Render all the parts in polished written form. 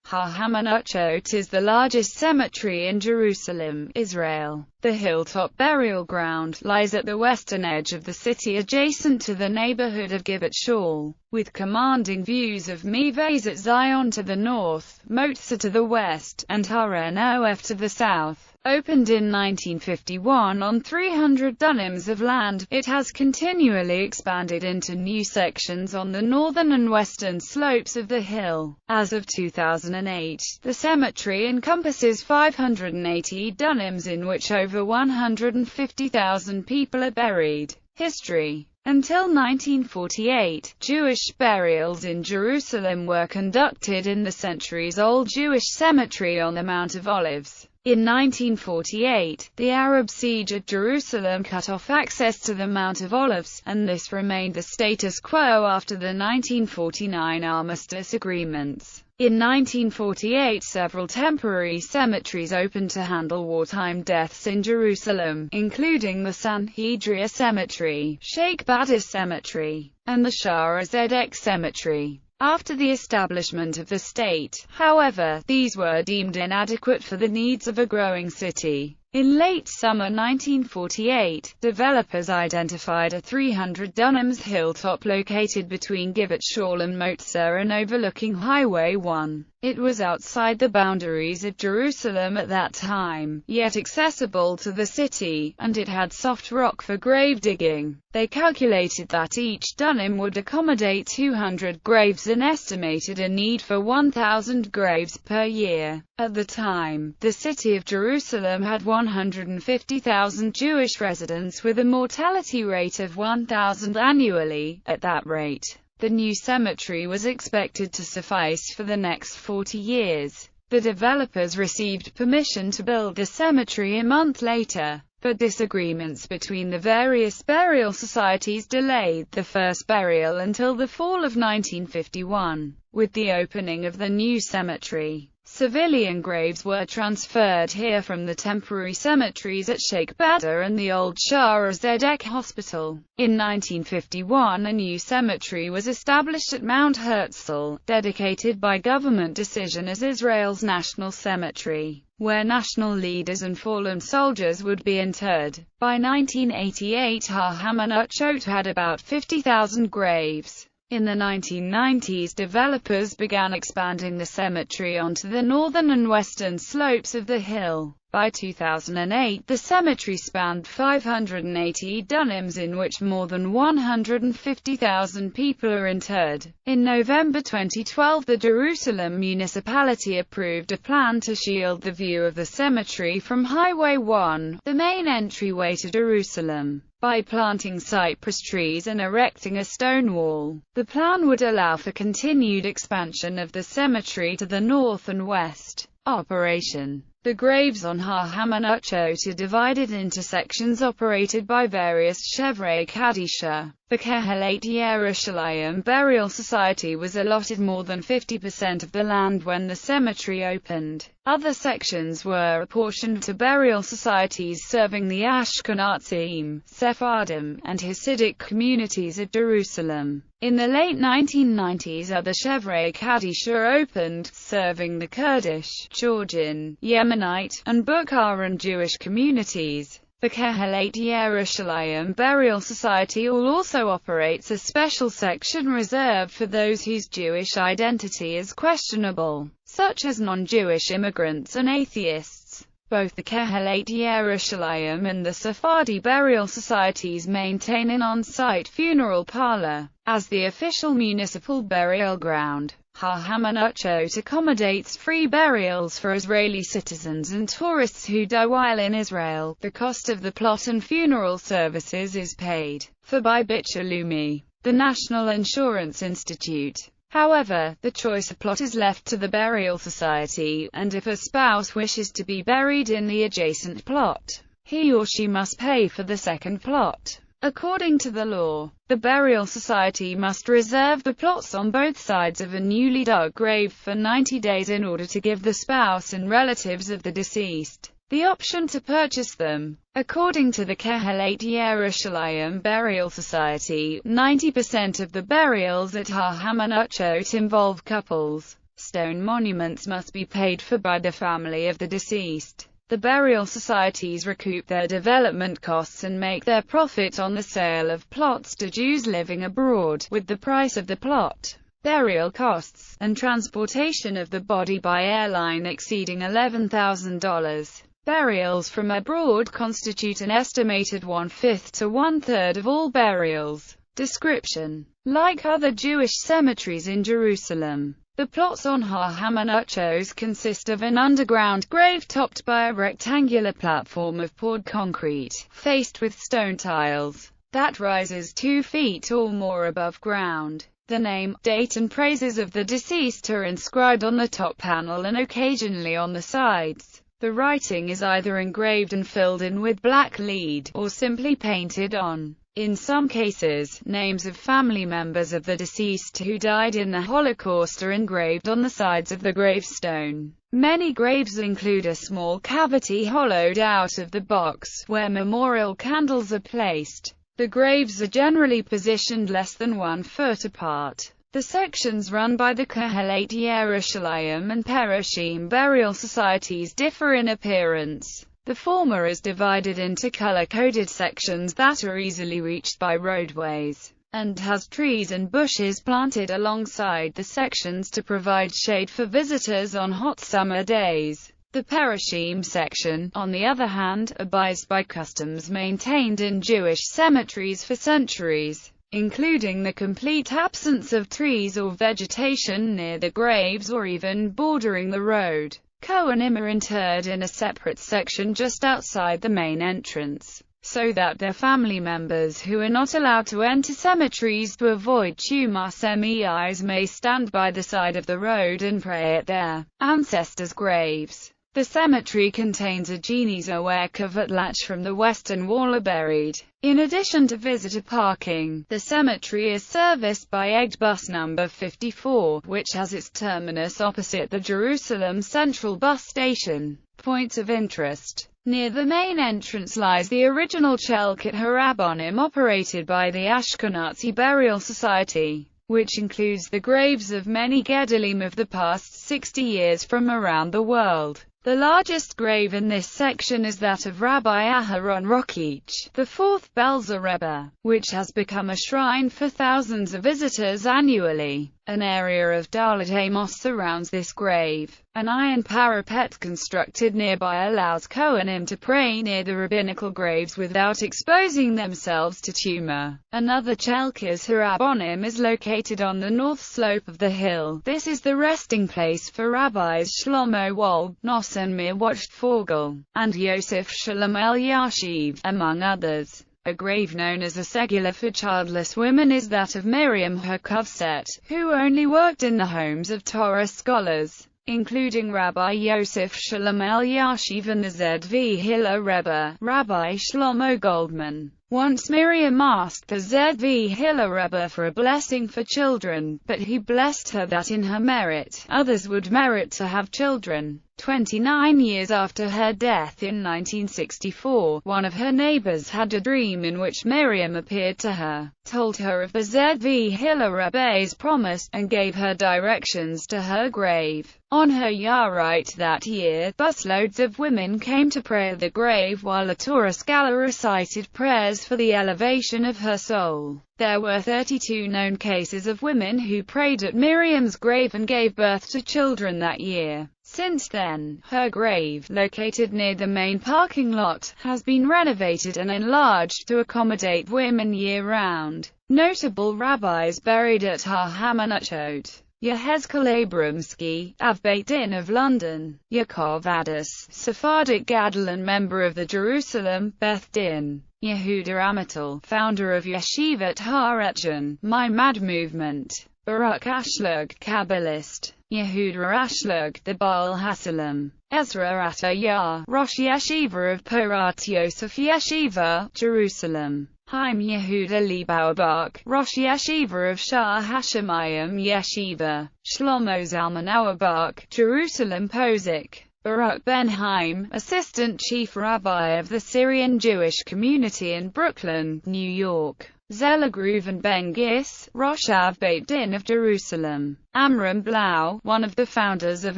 Har HaMenuchot is the largest cemetery in Jerusalem, Israel. The hilltop burial ground lies at the western edge of the city adjacent to the neighborhood of Givat Shaul, with commanding views of Mivezat Zion to the north, Motza to the west, and Har HaMenuchot to the south. Opened in 1951 on 300 dunams of land, it has continually expanded into new sections on the northern and western slopes of the hill. As of 2008, the cemetery encompasses 580 dunams in which over 150,000 people are buried. History. Until 1948, Jewish burials in Jerusalem were conducted in the centuries-old Jewish cemetery on the Mount of Olives. In 1948, the Arab siege at Jerusalem cut off access to the Mount of Olives, and this remained the status quo after the 1949 armistice agreements. In 1948, several temporary cemeteries opened to handle wartime deaths in Jerusalem, including the Sanhedria Cemetery, Sheikh Badr Cemetery, and the Shah Zedek Cemetery. After the establishment of the state, however, these were deemed inadequate for the needs of a growing city. In late summer 1948, developers identified a 300 dunams hilltop located between Givat Shaul and Motza and overlooking Highway 1. It was outside the boundaries of Jerusalem at that time, yet accessible to the city, and it had soft rock for grave digging. They calculated that each dunam would accommodate 200 graves and estimated a need for 1,000 graves per year. At the time, the city of Jerusalem had 150,000 Jewish residents with a mortality rate of 1,000 annually. At that rate, the new cemetery was expected to suffice for the next 40 years. The developers received permission to build the cemetery a month later, but disagreements between the various burial societies delayed the first burial until the fall of 1951. With the opening of the new cemetery, civilian graves were transferred here from the temporary cemeteries at Sheikh Badr and the old Shah Zedek Hospital. In 1951, a new cemetery was established at Mount Herzl, dedicated by government decision as Israel's national cemetery, where national leaders and fallen soldiers would be interred. By 1988, Har HaMenuchot had about 50,000 graves. In the 1990s, developers began expanding the cemetery onto the northern and western slopes of the hill. By 2008, the cemetery spanned 580 dunams in which more than 150,000 people are interred. In November 2012, the Jerusalem municipality approved a plan to shield the view of the cemetery from Highway 1, the main entryway to Jerusalem, by planting cypress trees and erecting a stone wall. The plan would allow for continued expansion of the cemetery to the north and west. Operation. The graves on Har HaMenuchot are divided into sections operated by various Chevrei Kadisha. The Kehelet Yerushalayim Burial Society was allotted more than 50% of the land when the cemetery opened. Other sections were apportioned to burial societies serving the Ashkenazim, Sephardim, and Hasidic communities of Jerusalem. In the late 1990s, other Chevrei Kadisha opened, serving the Kurdish, Georgian, Yemenite, and Bukharan Jewish communities. The Kehelet Yerushalayim Burial Society also operates a special section reserved for those whose Jewish identity is questionable, such as non-Jewish immigrants and atheists. Both the Kehelet Yerushalayim and the Sephardi burial societies maintain an on-site funeral parlor. As the official municipal burial ground, Har HaMenuchot accommodates free burials for Israeli citizens and tourists who die while in Israel. The cost of the plot and funeral services is paid for by Bitur Leumi, the National Insurance Institute. However, the choice of plot is left to the burial society, and if a spouse wishes to be buried in the adjacent plot, he or she must pay for the second plot. According to the law, the burial society must reserve the plots on both sides of a newly dug grave for 90 days in order to give the spouse and relatives of the deceased the option to purchase them. According to the Kehelet Yerushalayim Burial Society, 90% of the burials at Har HaMenuchot involve couples. stone monuments must be paid for by the family of the deceased. The burial societies recoup their development costs and make their profit on the sale of plots to Jews living abroad, with the price of the plot, burial costs, and transportation of the body by airline exceeding $11,000. Burials from abroad constitute an estimated 1/5 to 1/3 of all burials. Description: like other Jewish cemeteries in Jerusalem, the plots on Har HaMenuchot consist of an underground grave topped by a rectangular platform of poured concrete, faced with stone tiles, that rises 2 feet or more above ground. The name, date and praises of the deceased are inscribed on the top panel and occasionally on the sides. The writing is either engraved and filled in with black lead, or simply painted on. In some cases, names of family members of the deceased who died in the Holocaust are engraved on the sides of the gravestone. Many graves include a small cavity hollowed out of the box, where memorial candles are placed. The graves are generally positioned less than 1 foot apart. The sections run by the Kohelet Yerushalayim and Perushim burial societies differ in appearance. The former is divided into color-coded sections that are easily reached by roadways, and has trees and bushes planted alongside the sections to provide shade for visitors on hot summer days. The Perushim section, on the other hand, abides by customs maintained in Jewish cemeteries for centuries, including the complete absence of trees or vegetation near the graves or even bordering the road. Kohanim are interred in a separate section just outside the main entrance, so that their family members who are not allowed to enter cemeteries to avoid tumas meis may stand by the side of the road and pray at their ancestors' graves. The cemetery contains a geniza where kavutlatch from the western wall are buried. In addition to visitor parking, the cemetery is serviced by Egged bus number 54, which has its terminus opposite the Jerusalem Central bus station. Points of interest: near the main entrance lies the original Chelket Harabonim operated by the Ashkenazi Burial Society, which includes the graves of many Gedolim of the past 60 years from around the world. The largest grave in this section is that of Rabbi Aharon Rokich, the 4th Belzer Rebbe, which has become a shrine for thousands of visitors annually. An area of Dalet Amos surrounds this grave. An iron parapet constructed nearby allows Kohanim to pray near the rabbinical graves without exposing themselves to tumor. Another Chelkes Harabonim is located on the north slope of the hill. This is the resting place for Rabbis Shlomo Wolb, Nosson Mirwatched Fogel, and Yosef Shalom Elyashiv, among others. A grave known as a segula for childless women is that of Miriam Hakovset, who only worked in the homes of Torah scholars, including Rabbi Yosef Shalom Elyashiv and the ZV Hillel Rebbe, Rabbi Shlomo Goldman. Once Miriam asked the ZV Hillel Rebbe for a blessing for children, but he blessed her that in her merit, others would merit to have children. 29 years after her death in 1964, one of her neighbors had a dream in which Miriam appeared to her, told her of the ZV Hillel Rebbe's promise, and gave her directions to her grave. On her Yarite that year, busloads of women came to pray at the grave while a Torah scholar recited prayers for the elevation of her soul. There were 32 known cases of women who prayed at Miriam's grave and gave birth to children that year. Since then, her grave, located near the main parking lot, has been renovated and enlarged to accommodate women year-round. Notable rabbis buried at Har HaMenuchot: Yehezkel Abramsky, Av Beit Din of London; Yaakov Adas, Sephardic Gadol and member of the Jerusalem Beth Din; Yehuda Amital, founder of Yeshivat Har HaMenuchot, Mimad movement; Baruch Ashlag, Kabbalist; Yehuda Ashlag, the Baal Hasilim; Ezra Atayah, Rosh Yeshiva of Porat Yosef Yeshiva, Jerusalem; Chaim Yehuda Liebauerbach, Rosh Yeshiva of Har HaShamayim Yeshiva; Shlomo Zalman Auerbach, Jerusalem Posik; Baruch Ben Haim, Assistant Chief Rabbi of the Syrian Jewish Community in Brooklyn, New York; Zela Greuven Ben Gis, Rosh Av Beit Din of Jerusalem; Amram Blau, one of the founders of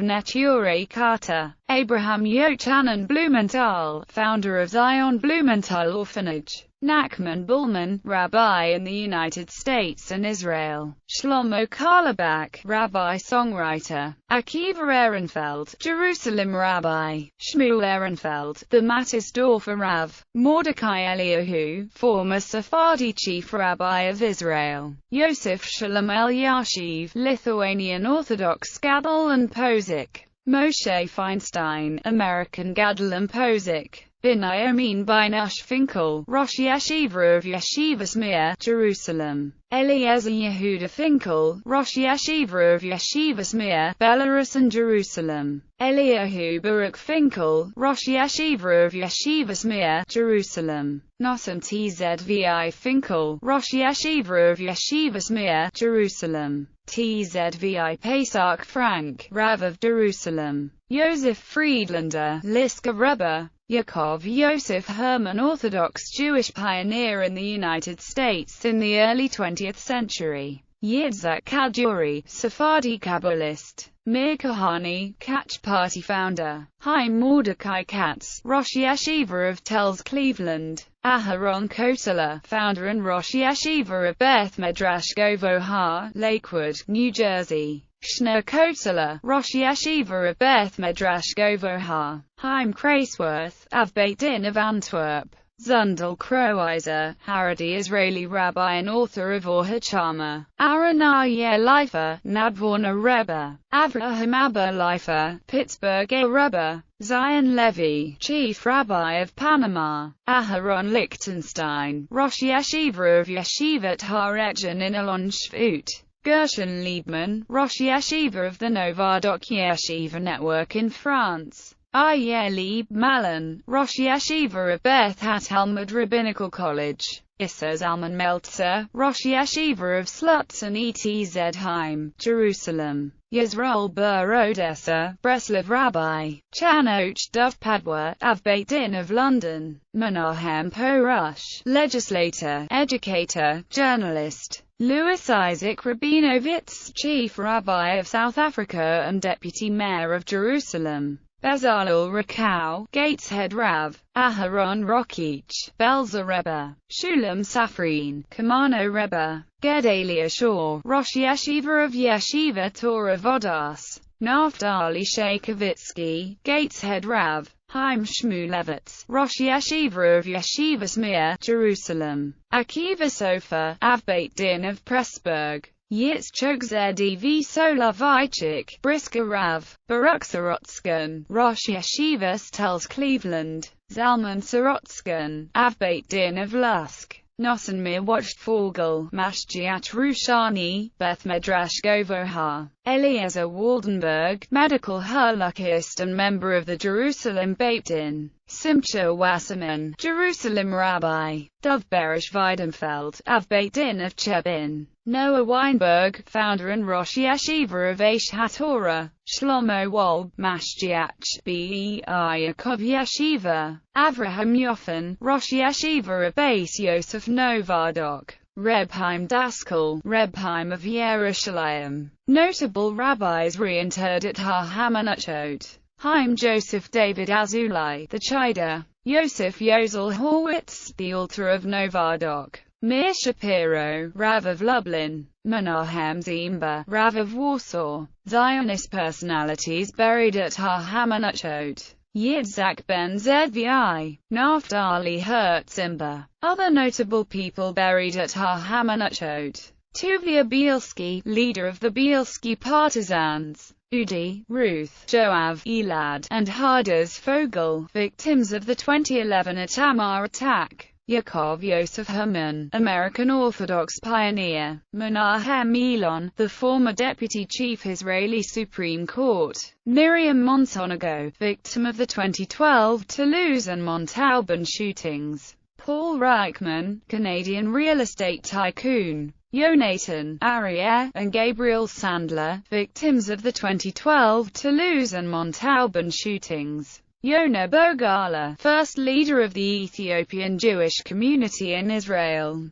Neturei Carta, Abraham Yochanan Blumenthal, founder of Zion Blumenthal Orphanage, Nachman Bullman, rabbi in the United States and Israel, Shlomo Carlebach, rabbi-songwriter, Akiva Ehrenfeld, Jerusalem rabbi, Shmuel Ehrenfeld, the Mattisdorfer Rav, Mordecai Eliyahu, former Sephardi chief rabbi of Israel, Yosef Shalom Elyashiv, Lithuanian Orthodox Gadol and Posik, Moshe Feinstein, American Gadol and Posik, Binyamin Binush Finkel, Rosh Yeshiva of Yeshivas Mir, Jerusalem, Eliezer Yehuda Finkel, Rosh Yeshiva of Yeshivas Mir, Belarus and Jerusalem, Eliyahu Baruch Finkel, Rosh Yeshiva of Yeshivas Mir, Jerusalem, Nosson Tzvi Finkel, Rosh Yeshiva of Yeshivas Mir, Jerusalem, Tzvi Pesach Frank, Rav of Jerusalem, Joseph Friedlander, Liska Rebbe, Yaakov Yosef Herman, Orthodox Jewish pioneer in the United States in the early 20th century, Yitzhak Kaduri, Sephardi Kabbalist, Meir Kahane, Catch Party founder, Chaim Mordecai Katz, Rosh Yeshiva of Telz Cleveland, Aharon Kotler, founder and Rosh Yeshiva of Beth Medrash Govoha, Lakewood, New Jersey, Shner Kotler, Rosh Yeshiva of Beth Medrash Govoha, Chaim Kraisworth, Av Beit Din of Antwerp, Zundel Kroiser, Haredi Israeli rabbi and author of Har HaMenuchot, Aaron Aryeh Leifer, Nadvorna Rebbe, Avraham Abba Leifer, Pittsburgh Rebbe, Zion Levy, Chief Rabbi of Panama, Aharon Lichtenstein, Rosh Yeshiva of Yeshivat Har HaMenuchot in Elon Shvut, Gershon Liebman, Rosh Yeshiva of the Novardok Yeshiva Network in France, Aryeh Lieb Malin, Rosh Yeshiva of Beth Talmud Rabbinical College, Issa Zalman Meltzer, Rosh Yeshiva of Slutz and Etz Haim, Jerusalem, Yisrael Ber Odessa, Breslov Rabbi, Chanoch Dov Padwa, Av Beit Din of London, Menahem Porush, legislator, educator, journalist, Louis Isaac Rabinovitz, Chief Rabbi of South Africa and Deputy Mayor of Jerusalem, Bezalel Rakau, Gateshead Rav, Aharon Rokeach, Belzer Rebbe, Shulam Safrin, Kamano Rebbe, Gedalia Shor, Rosh Yeshiva of Yeshiva Torah Vodas, Naftali Sheikhovitsky, Gateshead Rav, Chaim Shmulevitz, Rosh Yeshiva of Yeshivas Mir, Jerusalem, Akiva Sofer, Av Beit Din of Pressburg, Yitzchok Zedv Soloveitchik, Brisker Rav, Baruch Sorotskin, Rosh Yeshivas Telz Cleveland, Zalman Sorotskin, Av Beit Din of Lusk, Nosson Mir Watchtvogel, Mashgiat Rushani, Beth Medrash Govoha, Eliezer Waldenberg, medical halachist and member of the Jerusalem Beit Din, Simcha Wasserman, Jerusalem Rabbi, Dov Berish Weidenfeld, Av Beit Din of Chebin, Noah Weinberg, founder and Rosh Yeshiva of Aish HaTorah, Shlomo Wolb, Mashgiach, Bei Yaakov Yeshiva, Avraham Yoffen, Rosh Yeshiva of Beis Yosef Novardok, Reb Chaim Daskel, Reb Chaim of Yerushalayim. Notable rabbis reinterred at Har HaMenuchot: Chaim Joseph David Azulai, the Chida, Yosef Yozel Horwitz, the Altar of Novardok, Meir Shapiro, Rav of Lublin, Menahem Zimba, Rav of Warsaw. Zionist personalities buried at Har HaMenuchot: Yitzhak Ben Zvi, Naftali Hertzimba. Other notable people buried at Har HaMenuchot: Tuvia Bielski, leader of the Bielski partisans, Udi, Ruth, Joav, Elad, and Hadass Fogel, victims of the 2011 Itamar attack. Yaakov Yosef Herman, American Orthodox pioneer, Menahem Elon, the former deputy chief Israeli Supreme Court, Miriam Monsonago, victim of the 2012 Toulouse and Montauban shootings, Paul Reichman, Canadian real estate tycoon, Yonatan, Aryeh, and Gabriel Sandler, victims of the 2012 Toulouse and Montauban shootings. Yona Bogala, first leader of the Ethiopian Jewish community in Israel.